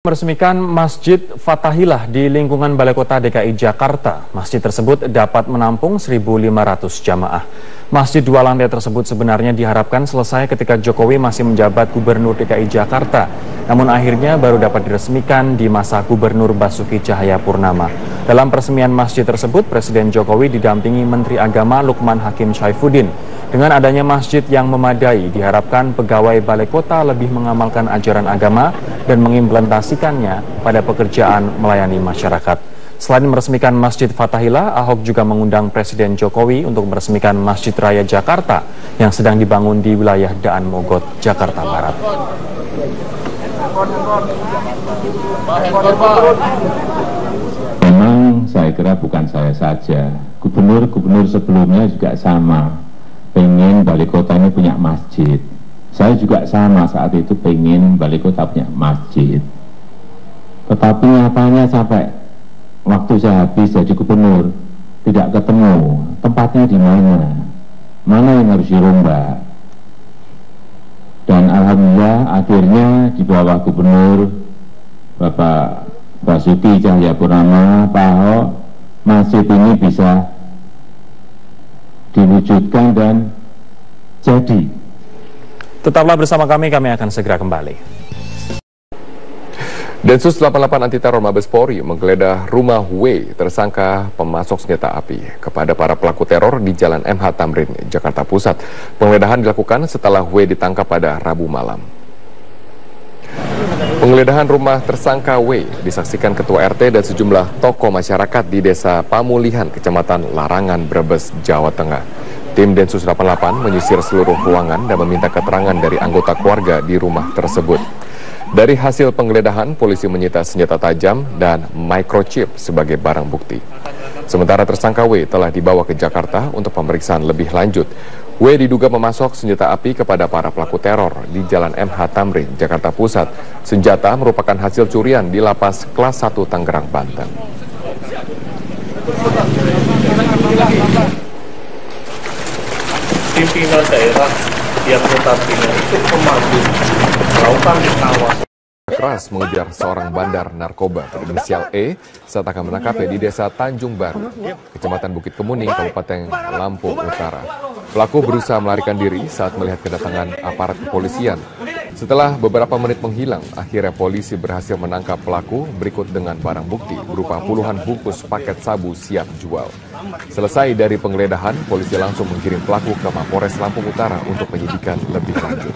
Meresmikan Masjid Fathahillah di lingkungan Balai Kota DKI Jakarta. Masjid tersebut dapat menampung 1.500 jamaah. Masjid dua lantai tersebut sebenarnya diharapkan selesai ketika Jokowi masih menjabat Gubernur DKI Jakarta. Namun akhirnya baru dapat diresmikan di masa Gubernur Basuki Cahayapurnama. Dalam peresmian masjid tersebut, Presiden Jokowi didampingi Menteri Agama Lukman Hakim Saifuddin. Dengan adanya masjid yang memadai, diharapkan pegawai Balai Kota lebih mengamalkan ajaran agama dan mengimplementasikannya pada pekerjaan melayani masyarakat. Selain meresmikan Masjid Fathahillah, Ahok juga mengundang Presiden Jokowi untuk meresmikan Masjid Raya Jakarta yang sedang dibangun di wilayah Daan Mogot, Jakarta Barat. Memang saya kira bukan saya saja, gubernur-gubernur sebelumnya juga sama. Pengen Balai Kota ini punya masjid. Saya juga sama saat itu pengen Balai Kota punya masjid. Tetapi nyatanya sampai waktu saya habis jadi gubernur tidak ketemu tempatnya di mana yang harus dirombak. Dan alhamdulillah akhirnya di bawah Gubernur Bapak Basuki Cahayapurnama, Pak Ahok, masjid ini bisa diwujudkan dan jadi. Tetaplah bersama kami akan segera kembali. Densus 88 Anti Teror Mabes Polri menggeledah rumah W, tersangka pemasok senjata api, kepada para pelaku teror di Jalan MH Tamrin, Jakarta Pusat. Penggeledahan dilakukan setelah W ditangkap pada Rabu malam. Penggeledahan rumah tersangka W disaksikan Ketua RT dan sejumlah tokoh masyarakat di Desa Pamulihan, Kecamatan Larangan, Brebes, Jawa Tengah. Tim Densus 88 menyisir seluruh ruangan dan meminta keterangan dari anggota keluarga di rumah tersebut. Dari hasil penggeledahan, polisi menyita senjata tajam dan microchip sebagai barang bukti. Sementara tersangka W telah dibawa ke Jakarta untuk pemeriksaan lebih lanjut. W diduga memasok senjata api kepada para pelaku teror di Jalan MH Tamrin, Jakarta Pusat. Senjata merupakan hasil curian di Lapas Kelas 1 Tangerang, Banten. Pimpinan daerah yang notabene itu pemandu melakukan pengawasan Keras mengejar seorang bandar narkoba berinisial E saat akan menangkapnya di Desa Tanjung Baru, Kecamatan Bukit Kemuning, Kabupaten Lampung Utara. Pelaku berusaha melarikan diri saat melihat kedatangan aparat kepolisian. Setelah beberapa menit menghilang, akhirnya polisi berhasil menangkap pelaku berikut dengan barang bukti berupa puluhan bungkus paket sabu siap jual. Selesai dari penggeledahan, polisi langsung mengirim pelaku ke Mapores Lampung Utara untuk penyidikan lebih lanjut.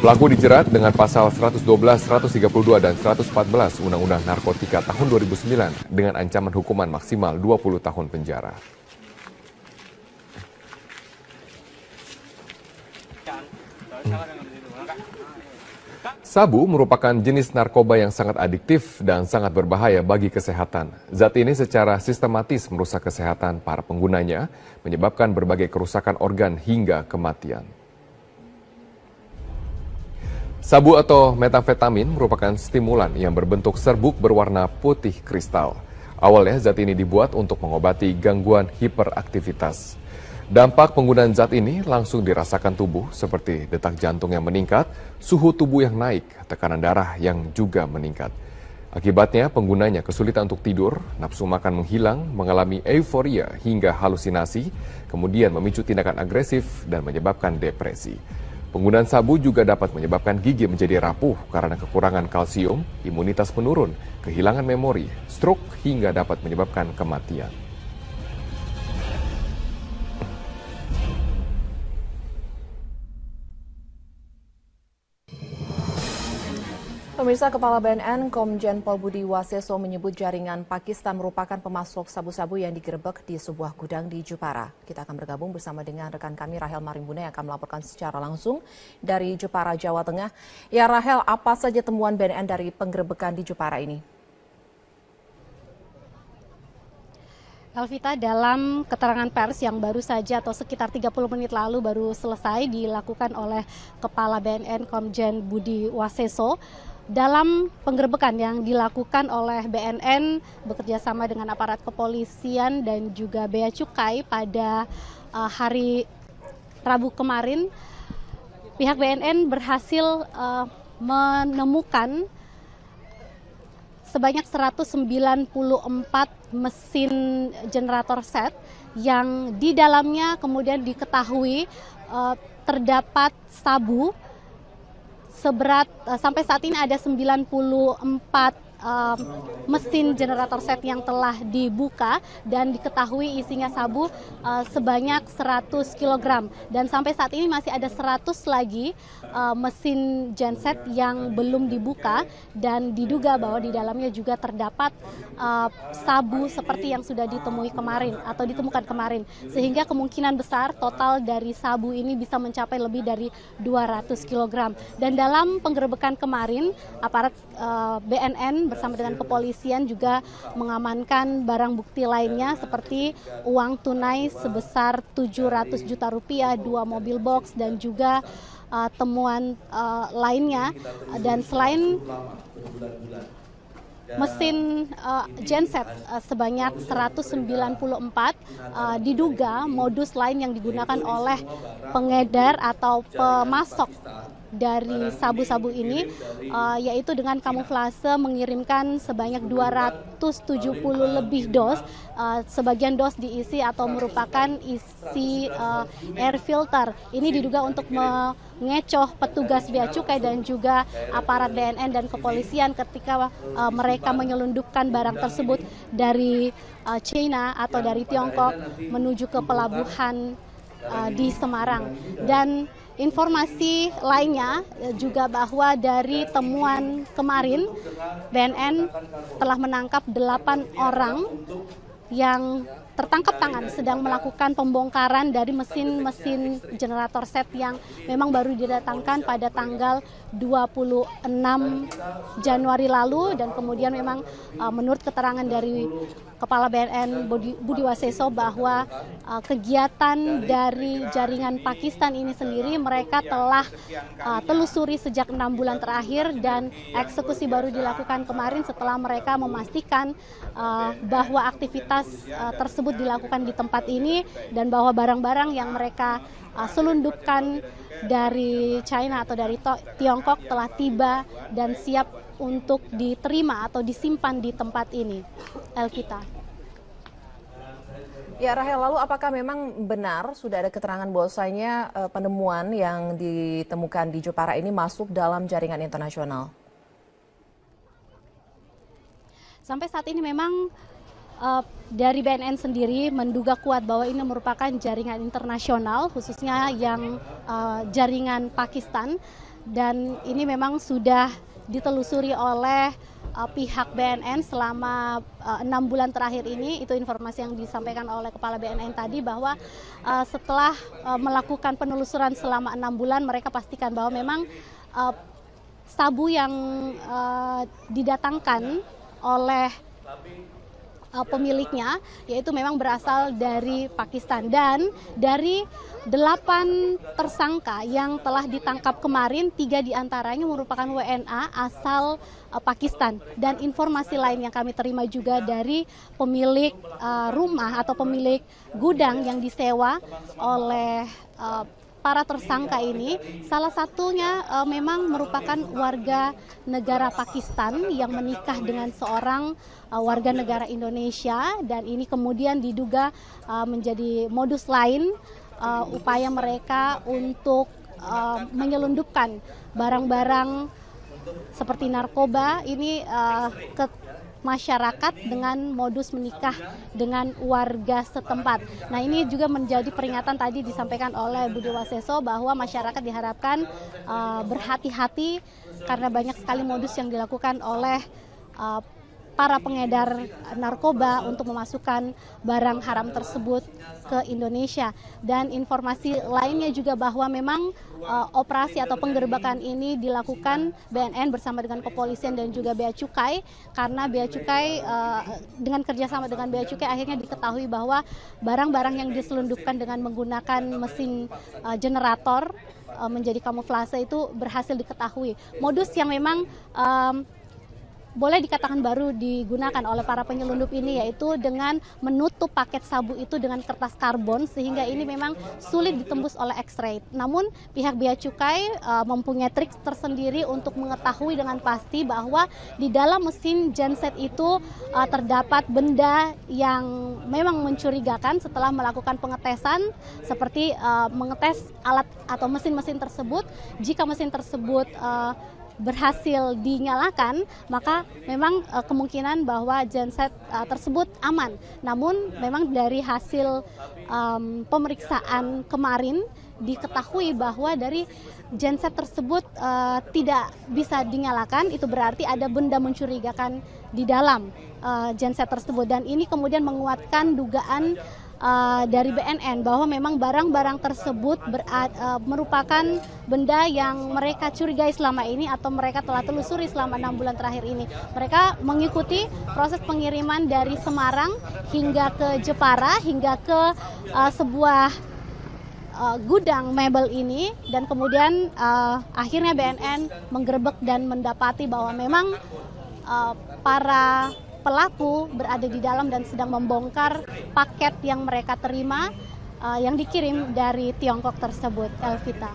Pelaku dijerat dengan pasal 112, 132, dan 114 Undang-Undang Narkotika tahun 2009 dengan ancaman hukuman maksimal 20 tahun penjara. Sabu merupakan jenis narkoba yang sangat adiktif dan sangat berbahaya bagi kesehatan. Zat ini secara sistematis merusak kesehatan para penggunanya, menyebabkan berbagai kerusakan organ hingga kematian. Sabu atau metamfetamin merupakan stimulan yang berbentuk serbuk berwarna putih kristal. Awalnya zat ini dibuat untuk mengobati gangguan hiperaktivitas. Dampak penggunaan zat ini langsung dirasakan tubuh seperti detak jantung yang meningkat, suhu tubuh yang naik, tekanan darah yang juga meningkat. Akibatnya penggunanya kesulitan untuk tidur, nafsu makan menghilang, mengalami euforia hingga halusinasi, kemudian memicu tindakan agresif dan menyebabkan depresi. Penggunaan sabu juga dapat menyebabkan gigi menjadi rapuh karena kekurangan kalsium, imunitas menurun, kehilangan memori, stroke, hingga dapat menyebabkan kematian. Pemirsa, Kepala BNN Komjen Pol Budi Waseso menyebut jaringan Pakistan merupakan pemasok sabu-sabu yang digerebek di sebuah gudang di Jepara. Kita akan bergabung bersama dengan rekan kami Rahel Marimbuna yang akan melaporkan secara langsung dari Jepara, Jawa Tengah. Ya Rahel, apa saja temuan BNN dari penggerebekan di Jepara ini? Elvita, dalam keterangan pers yang baru saja atau sekitar 30 menit lalu baru selesai dilakukan oleh Kepala BNN Komjen Budi Waseso, dalam penggerebekan yang dilakukan oleh BNN bekerjasama dengan aparat kepolisian dan juga Bea Cukai pada hari Rabu kemarin, pihak BNN berhasil menemukan sebanyak 194 mesin generator set yang di dalamnya kemudian diketahui terdapat sabu seberat sampai saat ini ada 94 mesin generator set yang telah dibuka dan diketahui isinya sabu sebanyak 100 kg dan sampai saat ini masih ada 100 lagi mesin genset yang belum dibuka dan diduga bahwa di dalamnya juga terdapat sabu seperti yang sudah ditemui kemarin atau ditemukan kemarin, sehingga kemungkinan besar total dari sabu ini bisa mencapai lebih dari 200 kg. Dan dalam penggerebekan kemarin aparat BNN bersama dengan kepolisian juga mengamankan barang bukti lainnya seperti uang tunai sebesar 700 juta rupiah, 2 mobil box dan juga temuan lainnya. Dan selain mesin genset sebanyak 194 diduga modus lain yang digunakan oleh pengedar atau pemasok dari sabu-sabu ini yaitu dengan kamuflase mengirimkan sebanyak 270 lebih dos. Sebagian dos diisi atau merupakan isi air filter. Ini diduga untuk mengecoh petugas bea cukai dan juga aparat BNN dan kepolisian ketika mereka menyelundupkan barang tersebut dari China atau dari Tiongkok menuju ke pelabuhan di Semarang. Dan informasi lainnya juga bahwa dari temuan kemarin BNN telah menangkap 8 orang yang tertangkap tangan sedang melakukan pembongkaran dari mesin-mesin generator set yang memang baru didatangkan pada tanggal 26 Januari lalu. Dan kemudian memang menurut keterangan dari Kepala BNN Budi Waseso bahwa kegiatan dari jaringan Pakistan ini sendiri mereka telah telusuri sejak 6 bulan terakhir dan eksekusi baru dilakukan kemarin setelah mereka memastikan bahwa aktivitas tersebut dilakukan di tempat ini dan bahwa barang-barang yang mereka selundupkan dari China atau dari Tiongkok telah tiba dan siap untuk diterima atau disimpan di tempat ini. Elvita. Ya, Rahel, lalu apakah memang benar sudah ada keterangan bahwasanya penemuan yang ditemukan di Jepara ini masuk dalam jaringan internasional? Sampai saat ini memang dari BNN sendiri menduga kuat bahwa ini merupakan jaringan internasional, khususnya yang jaringan Pakistan, dan ini memang sudah ditelusuri oleh pihak BNN selama 6 bulan terakhir ini. Itu informasi yang disampaikan oleh Kepala BNN tadi, bahwa setelah melakukan penelusuran selama 6 bulan mereka pastikan bahwa memang sabu yang didatangkan oleh pemiliknya yaitu memang berasal dari Pakistan. Dan dari 8 tersangka yang telah ditangkap kemarin, 3 diantaranya merupakan WNA asal Pakistan. Dan informasi lain yang kami terima juga dari pemilik rumah atau pemilik gudang yang disewa oleh para tersangka ini, salah satunya memang merupakan warga negara Pakistan yang menikah dengan seorang warga negara Indonesia, dan ini kemudian diduga menjadi modus lain upaya mereka untuk menyelundupkan barang-barang seperti narkoba ini ke masyarakat dengan modus menikah dengan warga setempat. Nah, ini juga menjadi peringatan tadi disampaikan oleh Budi Waseso bahwa masyarakat diharapkan berhati-hati karena banyak sekali modus yang dilakukan oleh para pengedar narkoba untuk memasukkan barang haram tersebut ke Indonesia. Dan informasi lainnya juga bahwa memang operasi atau penggerbekan ini dilakukan BNN bersama dengan kepolisian dan juga Bea Cukai, karena Bea Cukai dengan kerjasama dengan Bea Cukai akhirnya diketahui bahwa barang-barang yang diselundupkan dengan menggunakan mesin generator menjadi kamuflase itu berhasil diketahui. Modus yang memang boleh dikatakan baru digunakan oleh para penyelundup ini, yaitu dengan menutup paket sabu itu dengan kertas karbon sehingga ini memang sulit ditembus oleh X-ray. Namun pihak Bea Cukai mempunyai trik tersendiri untuk mengetahui dengan pasti bahwa di dalam mesin genset itu terdapat benda yang memang mencurigakan. Setelah melakukan pengetesan seperti mengetes alat atau mesin-mesin tersebut, jika mesin tersebut berhasil dinyalakan, maka memang kemungkinan bahwa genset tersebut aman. Namun memang dari hasil pemeriksaan kemarin diketahui bahwa dari genset tersebut tidak bisa dinyalakan. Itu berarti ada benda mencurigakan di dalam genset tersebut, dan ini kemudian menguatkan dugaan dari BNN bahwa memang barang-barang tersebut merupakan benda yang mereka curigai selama ini atau mereka telah telusuri selama 6 bulan terakhir ini. Mereka mengikuti proses pengiriman dari Semarang hingga ke Jepara, hingga ke sebuah gudang mebel ini, dan kemudian akhirnya BNN menggerebek dan mendapati bahwa memang para pelaku berada di dalam dan sedang membongkar paket yang mereka terima yang dikirim dari Tiongkok tersebut, Elvita.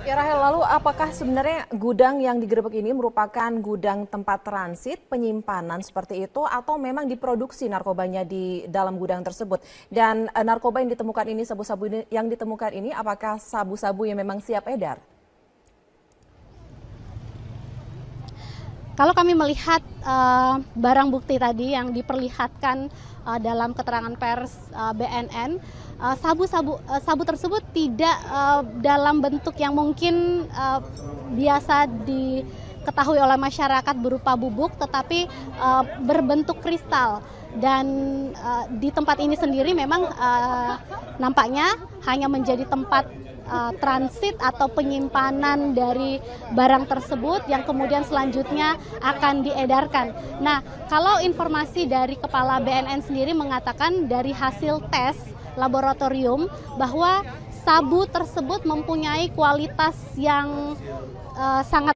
Ya Rahel, lalu apakah sebenarnya gudang yang digerebek ini merupakan gudang tempat transit, penyimpanan seperti itu, atau memang diproduksi narkobanya di dalam gudang tersebut? Dan narkoba yang ditemukan ini, sabu-sabu yang ditemukan ini, apakah sabu-sabu yang memang siap edar? Kalau kami melihat barang bukti tadi yang diperlihatkan dalam keterangan pers BNN, sabu tersebut tidak dalam bentuk yang mungkin biasa diketahui oleh masyarakat berupa bubuk, tetapi berbentuk kristal. Dan di tempat ini sendiri memang nampaknya hanya menjadi tempat transit atau penyimpanan dari barang tersebut yang kemudian selanjutnya akan diedarkan. Nah, kalau informasi dari Kepala BNN sendiri mengatakan dari hasil tes laboratorium bahwa sabu tersebut mempunyai kualitas yang sangat